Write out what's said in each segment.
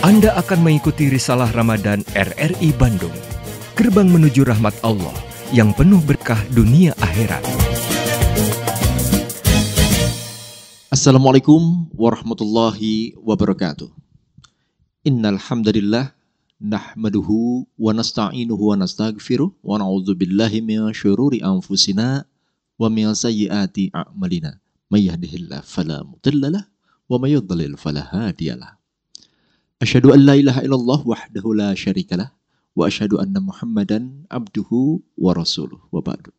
Anda akan mengikuti Risalah Ramadan RRI Bandung, gerbang menuju rahmat Allah yang penuh berkah dunia akhirat. Assalamualaikum warahmatullahi wabarakatuh. Innal hamdalillah nahmaduhu wa nasta'inuhu wa nastaghfiruh wa na'udzu billahi min syururi anfusina wa min sayyiati a'malina. May yahdihillahu fala mudhillalah wa may yudlil fala hadiyalah. Asyhadu an la ilaha illallah wahdahu la syarikalah wa asyhadu anna Muhammadan abduhu wa rasuluh wa ba'du.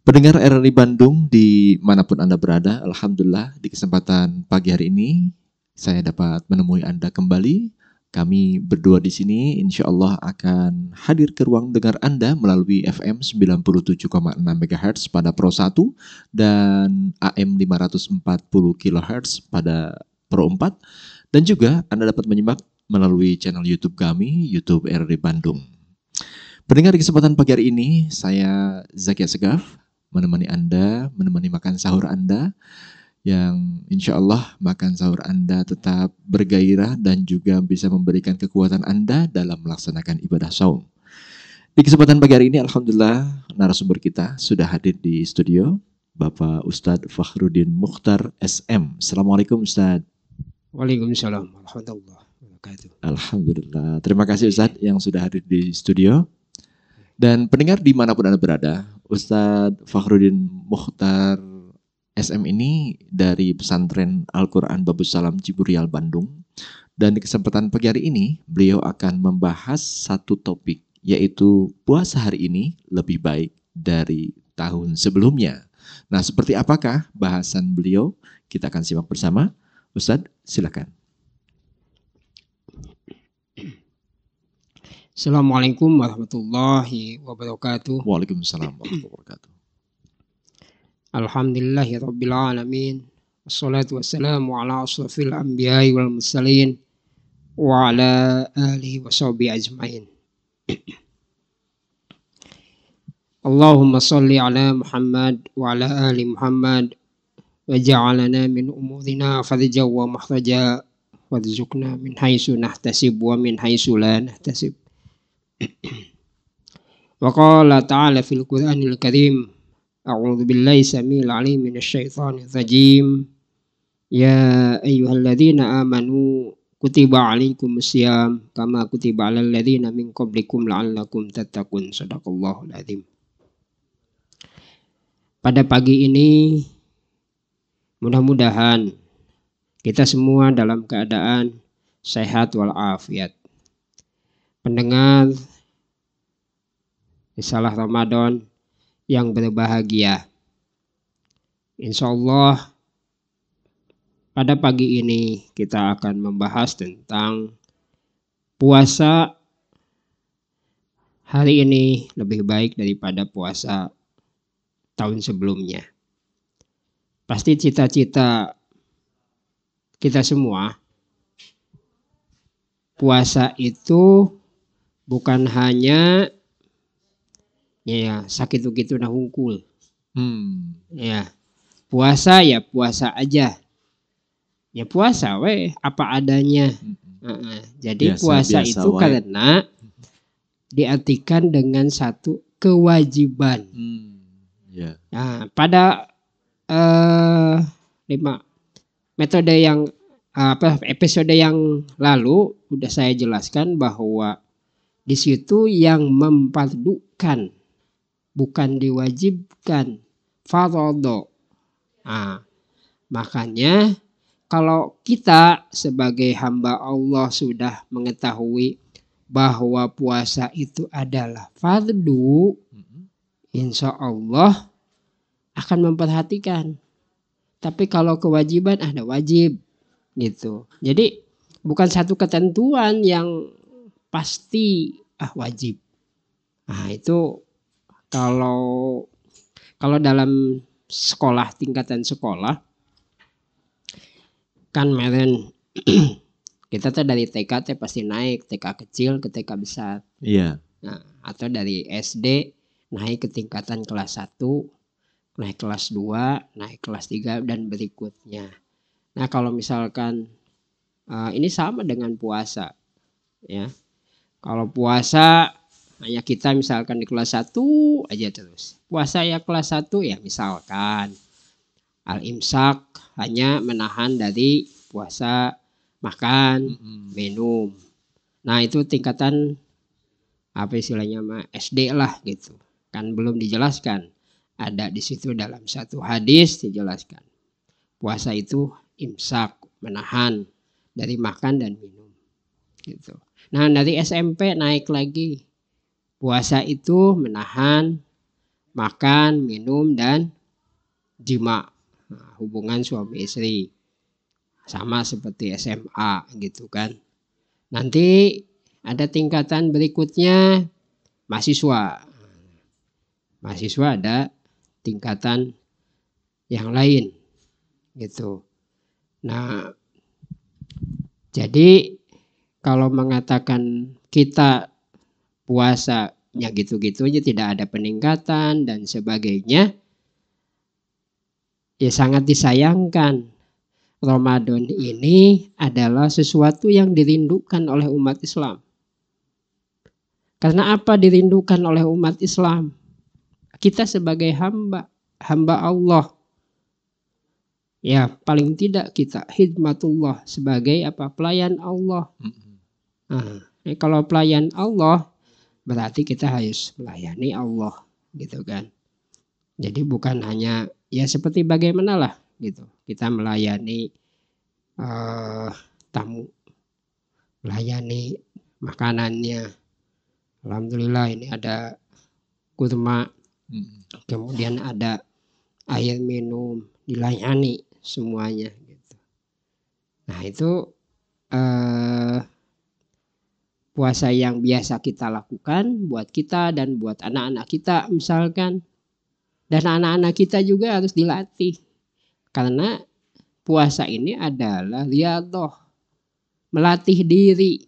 Pendengar RRI Bandung dimanapun Anda berada, alhamdulillah di kesempatan pagi hari ini saya dapat menemui Anda kembali. Kami berdua di sini insya Allah akan hadir ke ruang dengar Anda melalui FM 97,6 MHz pada Pro 1 dan AM 540 kHz pada Pro 4. Dan juga Anda dapat menyimak melalui channel YouTube kami, YouTube RRI Bandung. Pendengar di kesempatan pagi hari ini, saya Zakia Segaf, menemani Anda, menemani makan sahur Anda, yang insya Allah makan sahur Anda tetap bergairah dan juga bisa memberikan kekuatan Anda dalam melaksanakan ibadah saum. Di kesempatan pagi hari ini, alhamdulillah, narasumber kita sudah hadir di studio, Bapak Ustadz Fakhruddin Mukhtar SM. Assalamualaikum Ustadz. Waalaikumsalam warahmatullahi wabarakatuh. Alhamdulillah. Terima kasih Ustadz yang sudah hadir di studio. Dan pendengar dimanapun Anda berada, Ustadz Fakhruddin Mukhtar SM ini dari pesantren Al-Quran Babus Salam Ciburial Bandung. Dan di kesempatan pagi hari ini, beliau akan membahas satu topik, yaitu puasa hari ini lebih baik dari tahun sebelumnya. Nah, seperti apakah bahasan beliau? Kita akan simak bersama. Ustadz, silakan. Assalamualaikum warahmatullahi wabarakatuh. Waalaikumsalam warahmatullahi wabarakatuh. Alhamdulillahi rabbil alamin. Wassalatu wassalamu ala asrafil anbiya'i wal mursalin wa ala alihi wa sahbihi ajmain. Allahumma salli ala Muhammad wa ala ali Muhammad wa ja'alana min umurina farja wa mahraja warzuqna min haitsu nahtasib wa min haitsu la nahtasib. Wa qala ta'ala fil Qur'anil Karim, a'udzu billahi samil alim minasy syaithanir rajim. Ya ayyuhalladzina amanu kutiba 'alaikumusiyam kama kutiba 'alal ladzina min qablikum la'allakum tattaqun. Shadaqallahul adzim. Pada pagi ini mudah-mudahan kita semua dalam keadaan sehat walafiat. Pendengar Risalah Ramadan yang berbahagia. Insya Allah pada pagi ini kita akan membahas tentang puasa hari ini lebih baik daripada puasa tahun sebelumnya. Pasti cita-cita kita semua, puasa itu bukan hanya ya sakit gitu nah hungkul. Ya, puasa ya puasa aja. Ya puasa weh apa adanya. Jadi biasa, puasa itu karena diartikan dengan satu kewajiban. Nah, pada metode yang episode yang lalu udah saya jelaskan bahwa di situ yang memfardukan bukan diwajibkan, fardhu. Nah, makanya kalau kita sebagai hamba Allah sudah mengetahui bahwa puasa itu adalah fardu, insya Allah akan memperhatikan. Tapi kalau kewajiban ada wajib gitu. Jadi bukan satu ketentuan yang pasti wajib. Nah itu kalau dalam sekolah, tingkatan sekolah kan meren kita tuh dari TK pasti naik, TK kecil ke TK besar. Iya. Nah, atau dari SD naik ke tingkatan kelas 1, naik kelas 2, naik kelas 3 dan berikutnya. Nah, kalau misalkan Ini sama dengan puasa, ya. Kalau puasa hanya kita misalkan di kelas 1 aja terus. Puasa ya kelas 1 ya misalkan al-imsak hanya menahan dari puasa, makan, minum. Nah, itu tingkatan apa istilahnya SD lah gitu. Kan belum dijelaskan. Ada di situ dalam satu hadis dijelaskan. Puasa itu imsak, menahan dari makan dan minum. Gitu. Nah, dari SMP naik lagi. Puasa itu menahan makan, minum dan jima. Nah, hubungan suami istri. Sama seperti SMA gitu kan. Nanti ada tingkatan berikutnya mahasiswa. Mahasiswa ada tingkatan yang lain gitu. Nah, jadi kalau mengatakan kita puasanya gitu-gitu aja tidak ada peningkatan dan sebagainya, ya sangat disayangkan. Ramadan ini adalah sesuatu yang dirindukan oleh umat Islam. Karena apa dirindukan oleh umat Islam? Kita sebagai hamba Allah. Ya, paling tidak kita khidmatullah sebagai apa? Pelayan Allah. Nah, kalau pelayan Allah berarti kita harus melayani Allah, gitu kan. Jadi bukan hanya ya seperti bagaimanalah gitu. Kita melayani tamu, melayani makanannya. Alhamdulillah ini ada kurma, kemudian ada air minum, dilayani semuanya gitu. Nah, itu puasa yang biasa kita lakukan buat kita dan buat anak-anak kita misalkan. Dan anak-anak kita juga harus dilatih. Karena puasa ini adalah riyadhah, melatih diri.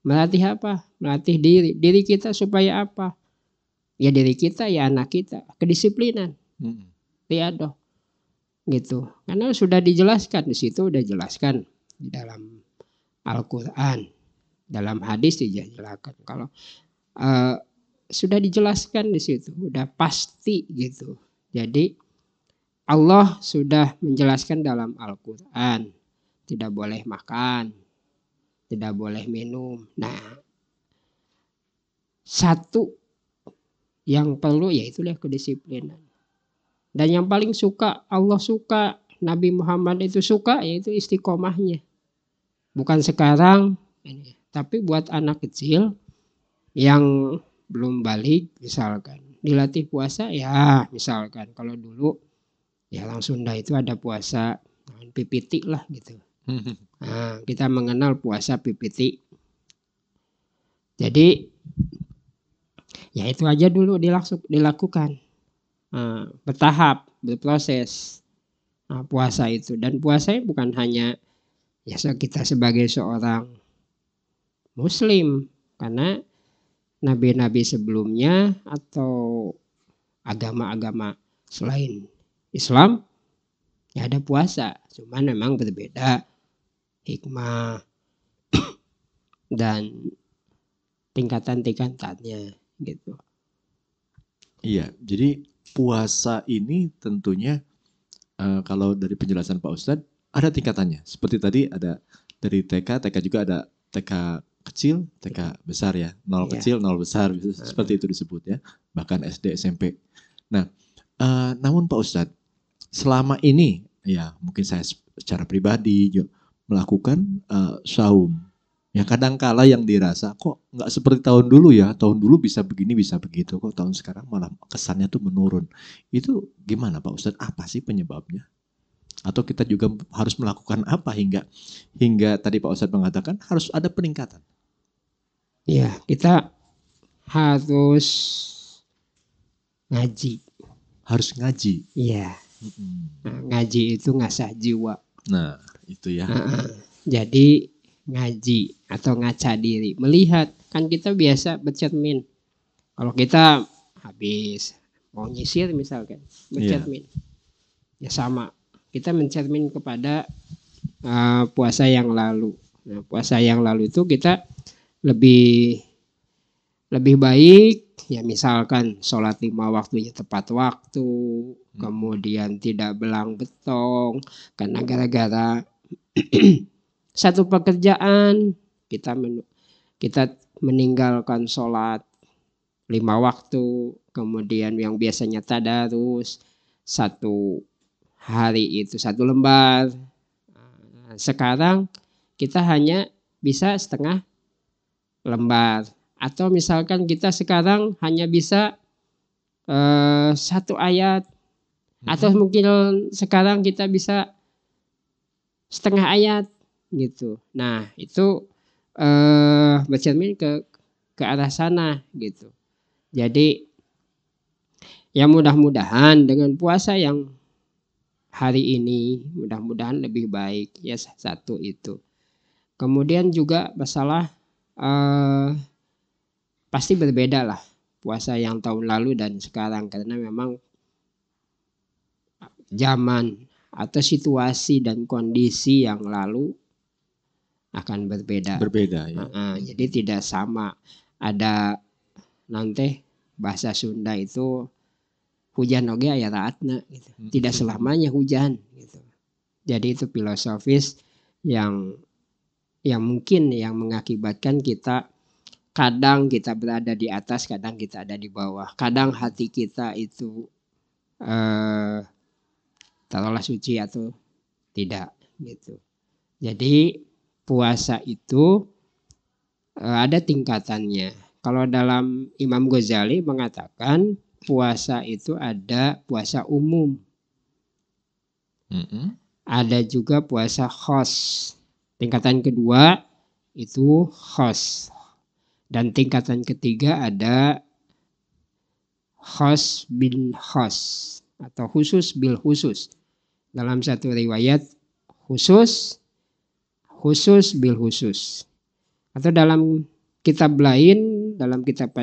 Melatih apa? Melatih diri. Diri kita supaya apa? Ya diri kita, ya anak kita. Kedisiplinan. Riyadhah. Gitu. Karena sudah dijelaskan di situ, udah jelaskan di dalam Al-Qur'an. Dalam hadis dijelaskan. Kalau sudah dijelaskan di situ, udah pasti gitu. Jadi Allah sudah menjelaskan dalam Al-Qur'an, tidak boleh makan, tidak boleh minum. Nah, satu yang perlu yaitu kedisiplinan. Dan yang paling suka, Allah suka, Nabi Muhammad itu suka, yaitu istiqomahnya. Bukan sekarang, tapi buat anak kecil yang belum balik misalkan dilatih puasa ya misalkan kalau dulu ya orang Sunda itu ada puasa pipiti lah gitu. Nah, kita mengenal puasa pipiti. Jadi ya itu aja dulu dilakukan bertahap, berproses puasa itu. Dan puasa bukan hanya ya kita sebagai seorang muslim, karena nabi-nabi sebelumnya atau agama-agama selain Islam ya ada puasa, cuman memang berbeda hikmah dan tingkatan-tingkatannya gitu. Iya, jadi puasa ini tentunya kalau dari penjelasan Pak Ustadz ada tingkatannya. Seperti tadi ada dari TK juga ada TK kecil, TK besar ya, 0 kecil, 0 besar, seperti itu disebut ya, bahkan SD, SMP. Nah, namun Pak Ustadz, selama ini ya mungkin saya secara pribadi juga melakukan saum, ya kadangkala yang dirasa kok nggak seperti tahun dulu ya, tahun dulu bisa begini bisa begitu, kok tahun sekarang malah kesannya tuh menurun. Itu gimana Pak Ustadz? Apa sih penyebabnya? Atau kita juga harus melakukan apa hingga tadi Pak Ustadz mengatakan harus ada peningkatan? Ya, kita harus ngaji. Harus ngaji. Iya. Nah, ngaji itu ngasah jiwa. Nah, itu ya. Jadi ngaji atau ngaca diri, melihat, kan kita biasa bercermin. Kalau kita habis mau nyisir misalkan, bercermin. Ya sama, kita mencermin kepada puasa yang lalu. Nah, puasa yang lalu itu kita lebih baik ya, misalkan sholat 5 waktunya tepat waktu, kemudian tidak belang betong, karena gara-gara satu pekerjaan kita meninggalkan sholat 5 waktu, kemudian yang biasanya tadarus 1 hari itu 1 lembar. Sekarang kita hanya bisa setengah lembar, atau misalkan kita sekarang hanya bisa 1 ayat, atau mungkin sekarang kita bisa setengah ayat gitu. Nah itu bercermin ke arah sana gitu. Jadi ya mudah-mudahan dengan puasa yang hari ini mudah-mudahan lebih baik ya, satu itu. Kemudian juga masalah pasti berbeda lah puasa yang tahun lalu dan sekarang, karena memang zaman atau situasi dan kondisi yang lalu akan berbeda. Berbeda ya. Jadi tidak sama. Ada nanti bahasa Sunda itu hujan oge aya raatna gitu. Tidak selamanya hujan gitu. Jadi itu filosofis yang mungkin yang mengakibatkan kita kadang kita berada di atas, kadang kita ada di bawah. Kadang hati kita itu taruhlah suci atau tidak gitu. Jadi puasa itu ada tingkatannya. Kalau dalam Imam Ghazali mengatakan puasa itu ada puasa umum, ada juga puasa khos. Tingkatan kedua itu khos, dan tingkatan ketiga ada khos bin khos atau khusus bil khusus. Dalam satu riwayat khusus bil khusus, atau dalam kitab lain, dalam kitab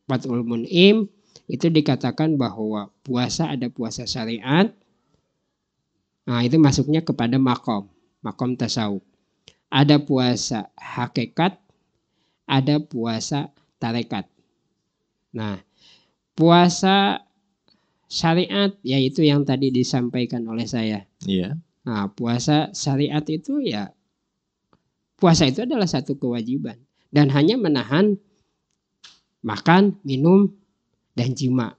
Fathul Mun'im itu dikatakan bahwa puasa ada puasa syariat. Nah itu masuknya kepada makom tasawuf. Ada puasa hakikat, ada puasa tarekat. Nah puasa syariat yaitu yang tadi disampaikan oleh saya. Iya. Nah puasa syariat itu ya, puasa itu adalah satu kewajiban dan hanya menahan makan, minum, dan jima.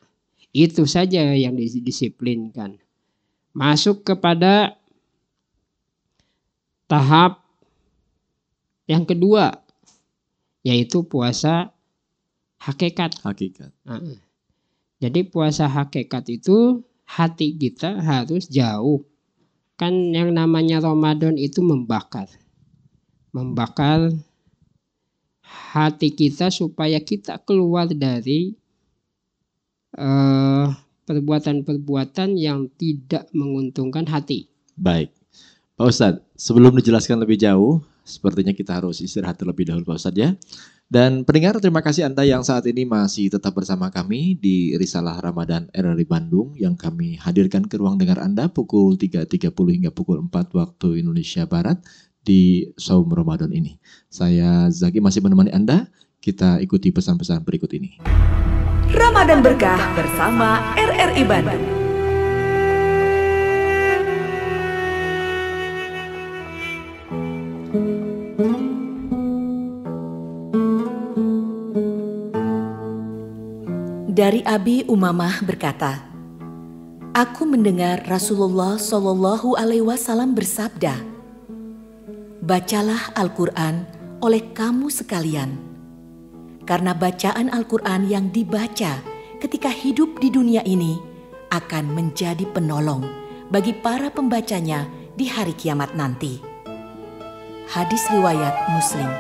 Itu saja yang didisiplinkan. Masuk kepada tahap yang kedua, yaitu puasa hakikat. Jadi puasa hakikat itu hati kita harus jauh. Kan yang namanya Ramadan itu membakar hati kita supaya kita keluar dari perbuatan-perbuatan yang tidak menguntungkan hati. Baik, Pak Ustadz, sebelum dijelaskan lebih jauh, sepertinya kita harus istirahat terlebih dahulu Pak Ustadz ya. Dan pendengar, terima kasih Anda yang saat ini masih tetap bersama kami di Risalah Ramadan RRI Bandung yang kami hadirkan ke ruang dengar Anda pukul 3.30 hingga pukul 4 waktu Indonesia Barat di Saum Ramadan ini. Saya Zaki masih menemani Anda. Kita ikuti pesan-pesan berikut ini. Ramadan Berkah bersama RRI Bandung. Dari Abi Umamah berkata, aku mendengar Rasulullah Shallallahu Alaihi Wasallam bersabda, bacalah Al-Quran oleh kamu sekalian, karena bacaan Al-Quran yang dibaca ketika hidup di dunia ini akan menjadi penolong bagi para pembacanya di hari kiamat nanti. Hadis riwayat Muslim.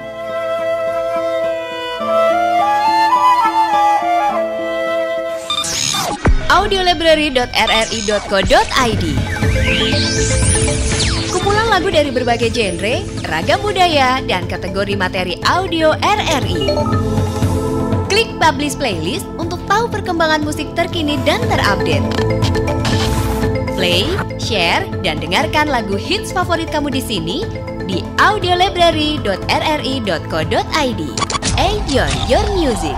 audiolibrary.rri.co.id. Kumpulan lagu dari berbagai genre, ragam budaya, dan kategori materi audio RRI. Klik publish playlist untuk tahu perkembangan musik terkini dan terupdate. Play, share, dan dengarkan lagu hits favorit kamu di sini di audiolibrary.rri.co.id. Enjoy your music.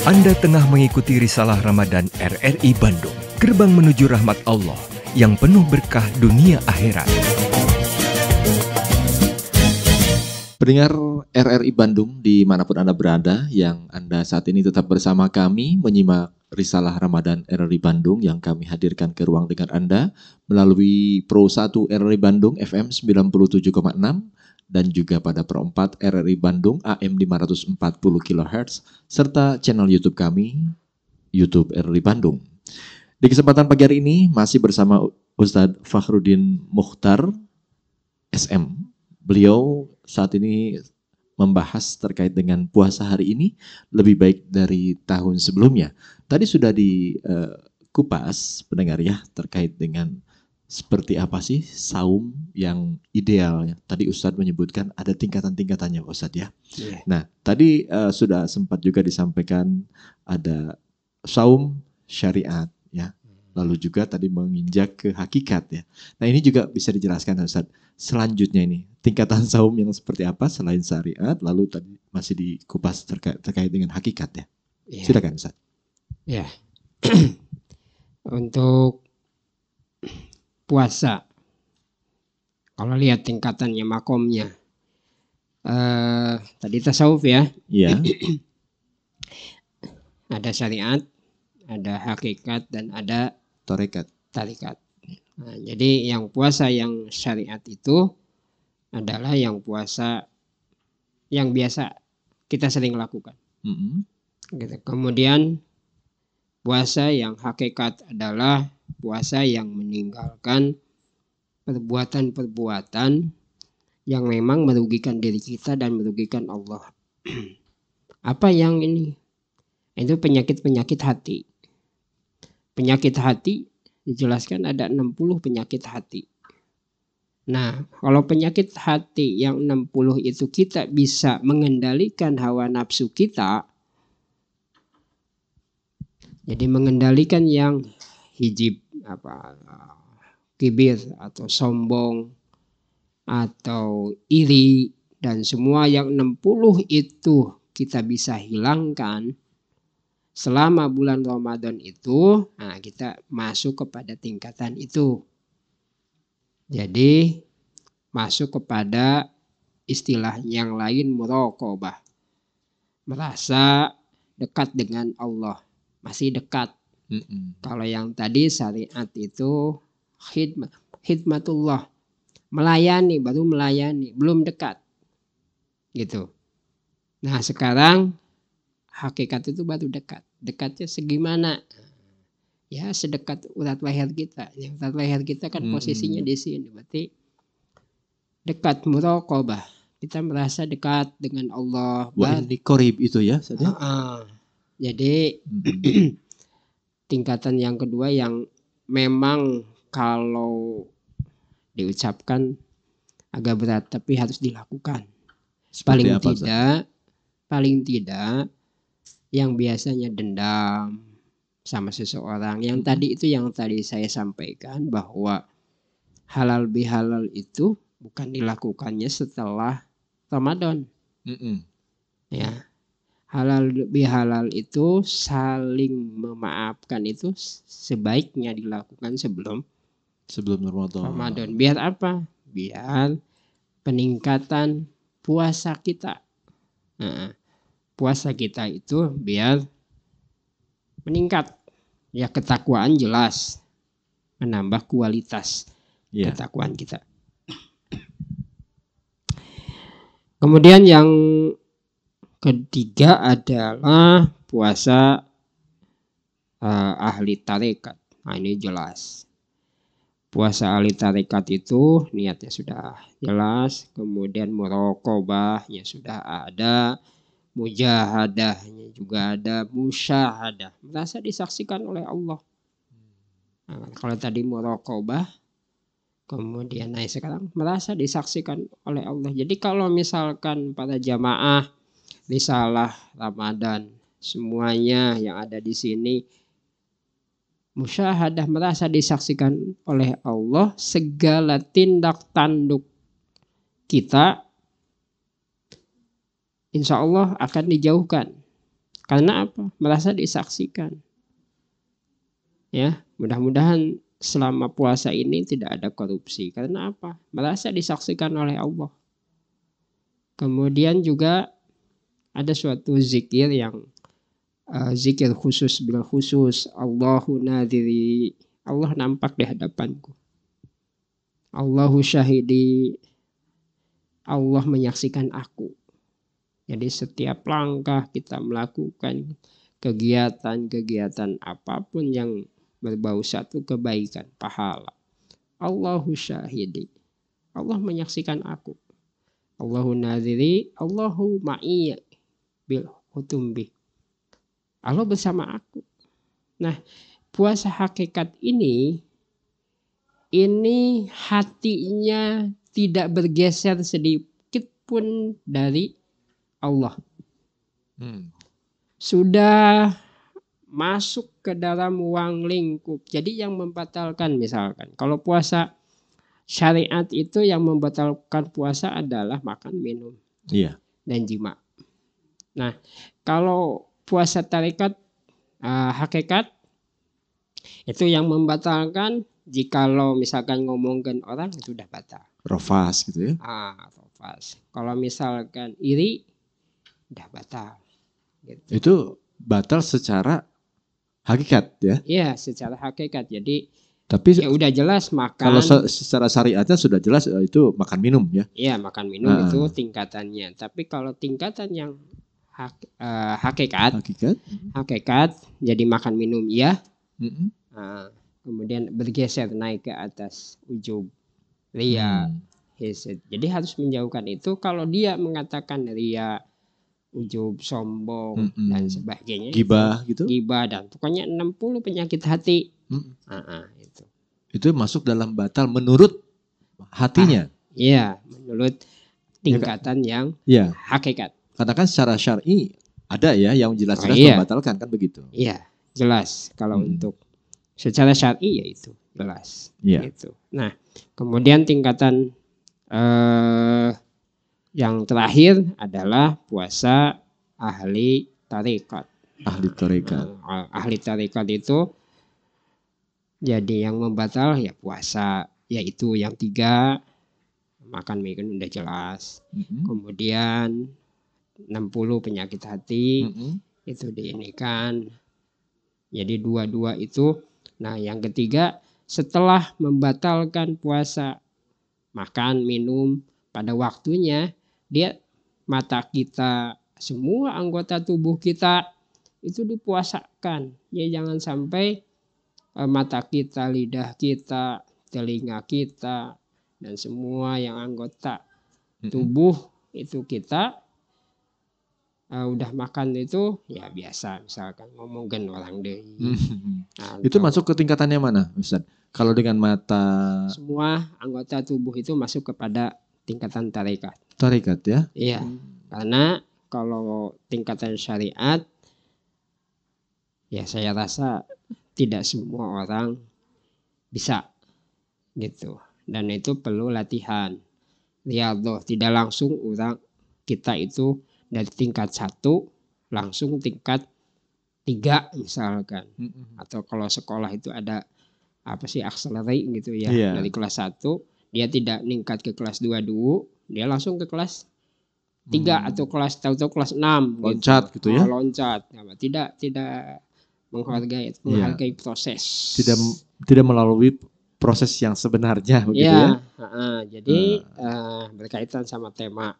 Anda tengah mengikuti Risalah Ramadan RRI Bandung, gerbang menuju rahmat Allah yang penuh berkah dunia akhirat. Pendengar RRI Bandung dimanapun Anda berada, yang Anda saat ini tetap bersama kami menyimak Risalah Ramadan RRI Bandung yang kami hadirkan ke ruang dengar Anda melalui Pro 1 RRI Bandung FM 97,6 dan juga pada Pro 4 RRI Bandung AM 540 kHz serta channel YouTube kami, YouTube RRI Bandung. Di kesempatan pagi hari ini masih bersama Ustadz Fakhruddin Mukhtar SM. Beliau saat ini membahas terkait dengan puasa hari ini lebih baik dari tahun sebelumnya. Tadi sudah dikupas pendengar ya terkait dengan seperti apa sih saum yang ideal. Tadi Ustadz menyebutkan ada tingkatan-tingkatannya Ustadz ya. Yeah. Nah tadi sudah sempat juga disampaikan ada saum syariat ya. Lalu juga tadi menginjak ke hakikat ya. Nah ini juga bisa dijelaskan Ustadz. Selanjutnya ini tingkatan saum yang seperti apa selain syariat, lalu tadi masih dikupas terkait dengan hakikat ya. Yeah. Silakan Ustaz. Ya. Untuk puasa, kalau lihat tingkatannya, makomnya, tadi tasawuf ya. Iya. Yeah. Ada syariat, ada hakikat, dan ada tarikat. Nah, jadi yang puasa yang syariat itu adalah yang puasa yang biasa kita sering lakukan. Gitu. Kemudian puasa yang hakikat adalah puasa yang meninggalkan perbuatan-perbuatan yang memang merugikan diri kita dan merugikan Allah. Apa yang ini? Itu penyakit-penyakit hati. Penyakit hati dijelaskan ada 60 penyakit hati. Nah, kalau penyakit hati yang 60 itu kita bisa mengendalikan hawa nafsu kita, jadi mengendalikan yang hijib, kibir atau sombong atau iri dan semua yang 60 itu kita bisa hilangkan selama bulan Ramadan itu, nah kita masuk kepada tingkatan itu. Jadi masuk kepada istilah yang lain muraqabah. Merasa dekat dengan Allah, masih dekat. Kalau yang tadi syariat itu khidmatullah, melayani, baru melayani, belum dekat. Gitu. Nah, sekarang hakikat itu baru dekat. Dekatnya segimana? Ya sedekat urat leher kita. Yang urat leher kita kan posisinya di sini. Berarti dekat muraqabah. Kita merasa dekat dengan Allah. Wah, ini qorib itu ya? Jadi tingkatan yang kedua yang memang kalau diucapkan agak berat tapi harus dilakukan. Paling tidak yang biasanya dendam sama seseorang. Yang tadi itu yang tadi saya sampaikan bahwa halal bihalal itu bukan dilakukannya setelah Ramadan. Ya. Halal bihalal itu saling memaafkan itu sebaiknya dilakukan sebelum Ramadan. Biar apa? Biar peningkatan puasa kita. Nah, puasa kita itu biar meningkat. Ya ketakwaan jelas menambah kualitas ketakwaan kita. Kemudian yang ketiga adalah puasa ahli tarekat. Nah ini jelas. Puasa ahli tarekat itu niatnya sudah jelas. Kemudian muraqabahnya sudah ada. Mujahadahnya juga ada, musyahadah, merasa disaksikan oleh Allah. Nah, kalau tadi muraqabah, kemudian sekarang merasa disaksikan oleh Allah. Jadi kalau misalkan para jamaah risalah Ramadan semuanya yang ada di sini musyahadah, merasa disaksikan oleh Allah, segala tindak tanduk kita insya Allah akan dijauhkan. Karena apa? Merasa disaksikan. Ya, mudah-mudahan selama puasa ini tidak ada korupsi. Karena apa? Merasa disaksikan oleh Allah. Kemudian juga ada suatu zikir yang zikir khusus bil khusus. Allahu nadiri, Allah nampak di hadapanku. Allahu syahidi, Allah menyaksikan aku. Jadi setiap langkah kita melakukan kegiatan-kegiatan apapun yang berbau satu kebaikan, pahala. Allahu syahidi, Allah menyaksikan aku. Allahu nadiri, Allahu ma'i bil hutumbi, Allah bersama aku. Nah, puasa hakikat ini hatinya tidak bergeser sedikit pun dari Allah. Sudah masuk ke dalam ruang lingkup. Jadi yang membatalkan, misalkan kalau puasa syariat itu yang membatalkan puasa adalah makan, minum, dan jima. Nah, kalau puasa tarekat hakikat itu yang membatalkan jikalau misalkan ngomongin orang itu sudah batal. Rofas gitu ya. Rofas. Kalau misalkan iri udah batal. Gitu. Itu batal secara hakikat ya? Iya, secara hakikat. Jadi tapi ya udah jelas makan. Kalau secara syariatnya sudah jelas itu makan minum ya? Iya, makan minum itu tingkatannya. Tapi kalau tingkatan yang hakikat, jadi makan minum ya. Kemudian bergeser naik ke atas ujub, riya, hisad. Jadi harus menjauhkan itu. Kalau dia mengatakan riya, ujub, sombong dan sebagainya, gibah gitu. Gibah dan pokoknya 60 penyakit hati. Itu masuk dalam batal menurut hatinya. Iya, menurut tingkatan yang hakikat. Karena kan secara syar'i ada ya yang jelas-jelas membatalkan kan begitu. Iya, jelas. Kalau untuk secara syar'i ya itu jelas. Gitu. Nah, kemudian tingkatan yang terakhir adalah puasa ahli tarekat. Ahli tarekat itu jadi yang membatal ya puasa, yaitu yang 3 makan minum udah jelas. Kemudian 60 penyakit hati itu diinikan. Jadi 2 itu. Nah, yang ketiga setelah membatalkan puasa makan minum pada waktunya, dia mata kita, semua anggota tubuh kita itu dipuasakan. Ya jangan sampai mata kita, lidah kita, telinga kita dan semua yang anggota tubuh itu kita udah makan itu ya biasa, misalkan ngomongin orang deh. Itu masuk ke tingkatannya mana, Ustaz? Kalau dengan mata, semua anggota tubuh itu masuk kepada tingkatan tarekat. Tarekat ya? Iya. Karena kalau tingkatan syariat ya saya rasa tidak semua orang bisa gitu. Dan itu perlu latihan. Riyadhah, tidak langsung orang kita itu dari tingkat 1 langsung tingkat 3 misalkan. Atau kalau sekolah itu ada accelerate gitu ya. Dari kelas 1 dia tidak meningkat ke kelas 2 dulu, dia langsung ke kelas 3 atau kelas 6 loncat gitu ya. Loncat. Tidak menghargai proses. Tidak melalui proses yang sebenarnya begitu ya. Jadi berkaitan sama tema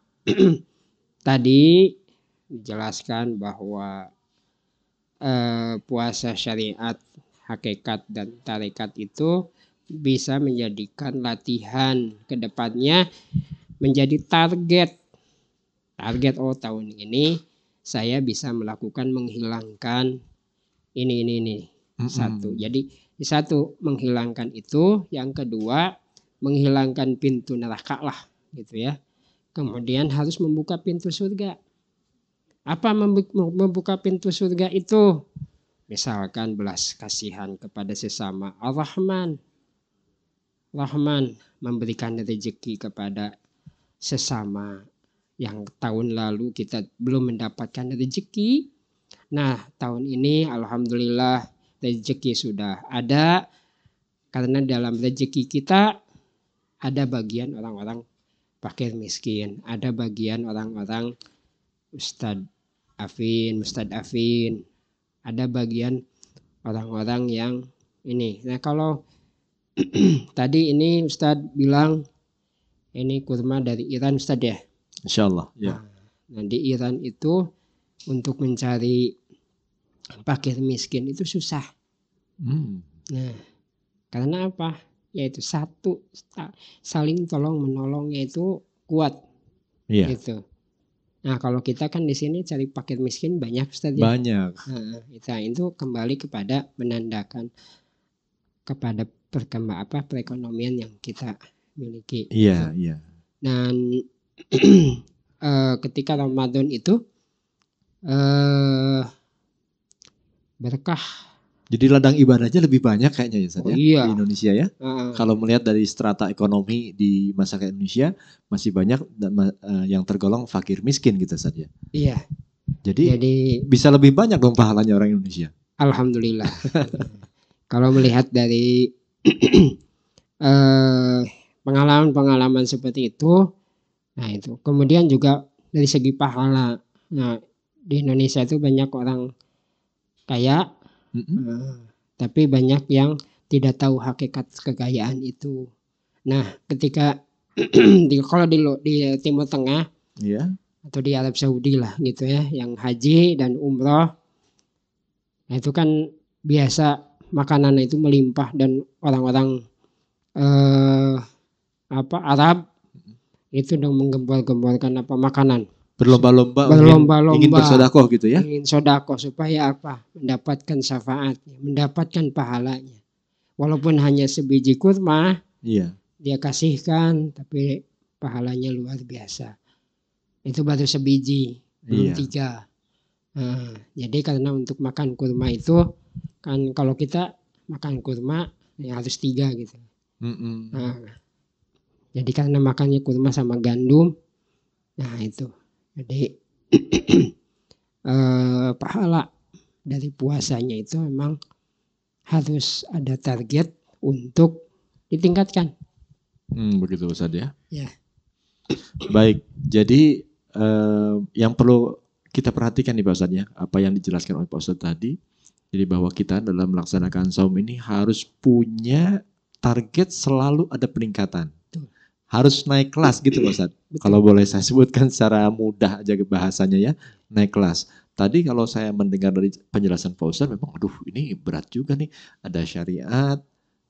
tadi dijelaskan bahwa puasa syariat, hakikat dan tarekat itu bisa menjadikan latihan ke depannya menjadi target. Tahun ini saya bisa melakukan menghilangkan ini. Satu. Jadi 1 menghilangkan itu, yang kedua menghilangkan pintu neraka lah gitu ya. Kemudian harus membuka pintu surga. Apa membuka pintu surga itu? Misalkan belas kasihan kepada sesama. Ar-Rahman. Rahman memberikan rezeki kepada sesama yang tahun lalu kita belum mendapatkan rezeki. Nah, tahun ini alhamdulillah rezeki sudah ada, karena dalam rezeki kita ada bagian orang-orang fakir miskin, ada bagian orang-orang Ustadz Afin, ada bagian orang-orang yang ini. Nah, kalau tadi ini Ustadz bilang ini kurma dari Iran, Ustadz ya? Insyaallah, ya. Nah, di Iran itu untuk mencari fakir miskin itu susah. Nah, karena apa? Yaitu satu, saling tolong menolongnya itu kuat. Iya. Gitu. Nah, kalau kita kan di sini cari fakir miskin banyak, Ustadz ya? Banyak. Nah, itu kembali kepada menandakan kepada perekonomian yang kita miliki. Iya, iya. Dan ketika Ramadan itu berkah. Jadi ladang ibadahnya lebih banyak kayaknya ya, Ustadz, iya. di Indonesia ya. Kalau melihat dari strata ekonomi di masyarakat Indonesia masih banyak yang tergolong fakir miskin gitu saja. Iya. Jadi bisa lebih banyak dong pahalanya orang Indonesia. Alhamdulillah. Kalau melihat dari pengalaman-pengalaman seperti itu, nah itu. Kemudian juga dari segi pahala. Nah, di Indonesia itu banyak orang kaya. Tapi banyak yang tidak tahu hakikat kekayaan itu. Nah, ketika kalau di Timur Tengah, yeah, atau di Arab Saudi lah gitu ya, yang haji dan umroh, nah itu kan biasa makanan itu melimpah, dan orang-orang Arab itu dong menggembor-gemborkan makanan. Berlomba-lomba ingin bersedekah gitu ya. Ingin sedekah supaya mendapatkan syafaatnya, mendapatkan pahalanya. Walaupun hanya sebiji kurma, iya, dia kasihkan, tapi pahalanya luar biasa. Itu baru sebiji, belum 3. Nah, jadi karena untuk makan kurma itu kan kalau kita makan kurma ya harus 3 gitu. Nah, jadi karena makannya kurma sama gandum, nah itu. Jadi pahala dari puasanya itu memang harus ada target untuk ditingkatkan. Begitu Ustadz ya. Ya. Baik, jadi yang perlu kita perhatikan nih Pak Ustadz ya, apa yang dijelaskan oleh Pak Ustadz tadi. Jadi bahwa kita dalam melaksanakan saum ini harus punya target, selalu ada peningkatan. Harus naik kelas gitu Pak Ustadz. Kalau boleh saya sebutkan secara mudah aja bahasanya ya, naik kelas. Tadi kalau saya mendengar dari penjelasan Pak Ustadz, memang aduh ini berat juga nih. Ada syariat,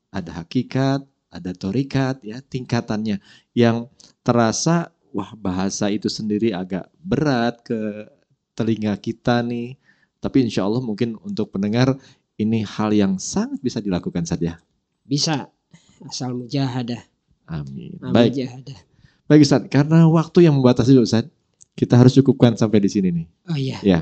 ada hakikat, ada torikat ya, tingkatannya. Yang terasa wah bahasa itu sendiri agak berat ke telinga kita nih. Tapi insya Allah mungkin untuk pendengar ini hal yang sangat bisa dilakukan saja. Bisa, asal mujahadah. Amin. Baik. Baik Ustaz, karena waktu yang membatasi Ustaz, kita harus cukupkan sampai di sini nih. Oh iya. Ya.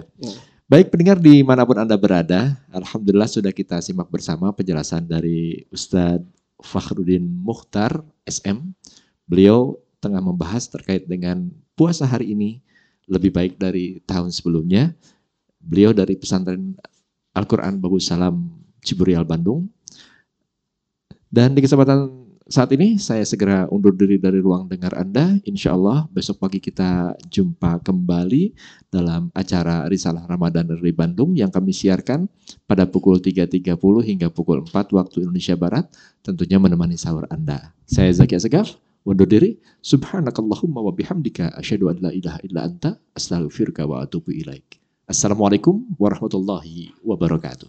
Baik pendengar dimanapun Anda berada, alhamdulillah sudah kita simak bersama penjelasan dari Ustadz Fakhruddin Mukhtar SM. Beliau tengah membahas terkait dengan puasa hari ini lebih baik dari tahun sebelumnya. Beliau dari pesantren Al-Quran Babus Salam Ciburial Bandung. Dan di kesempatan saat ini saya segera undur diri dari ruang dengar Anda. Insya Allah besok pagi kita jumpa kembali dalam acara Risalah Ramadan dari Bandung yang kami siarkan pada pukul 3.30 hingga pukul 4 waktu Indonesia Barat. Tentunya menemani sahur Anda. Saya Zaki Asegaf, undur diri. Subhanakallahumma wa bihamdika asyhadu an la ilaha illa anta astaghfiruka wa atubu ilaik. Assalamualaikum warahmatullahi wabarakatuh.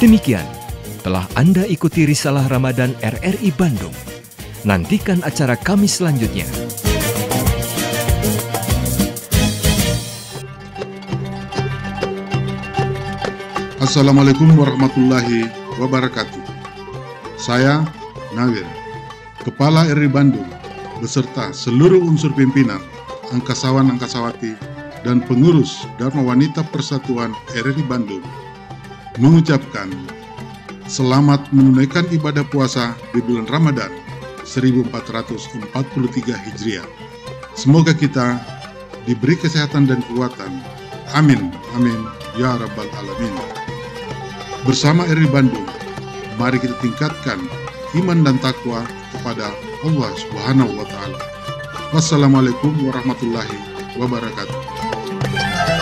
Demikian telah Anda ikuti Risalah Ramadan RRI Bandung. Nantikan acara kami selanjutnya. Assalamualaikum warahmatullahi wabarakatuh. Saya Nawir, Kepala RRI Bandung, beserta seluruh unsur pimpinan, angkasawan-angkasawati, dan pengurus Dharma Wanita Persatuan RRI Bandung mengucapkan selamat menunaikan ibadah puasa di bulan Ramadan 1443 Hijriah. Semoga kita diberi kesehatan dan kekuatan. Amin, amin, ya Rabbal Alamin. Bersama RRI Bandung, mari kita tingkatkan iman dan takwa kepada Allah Subhanahu wa Ta'ala. Wassalamualaikum warahmatullahi wabarakatuh.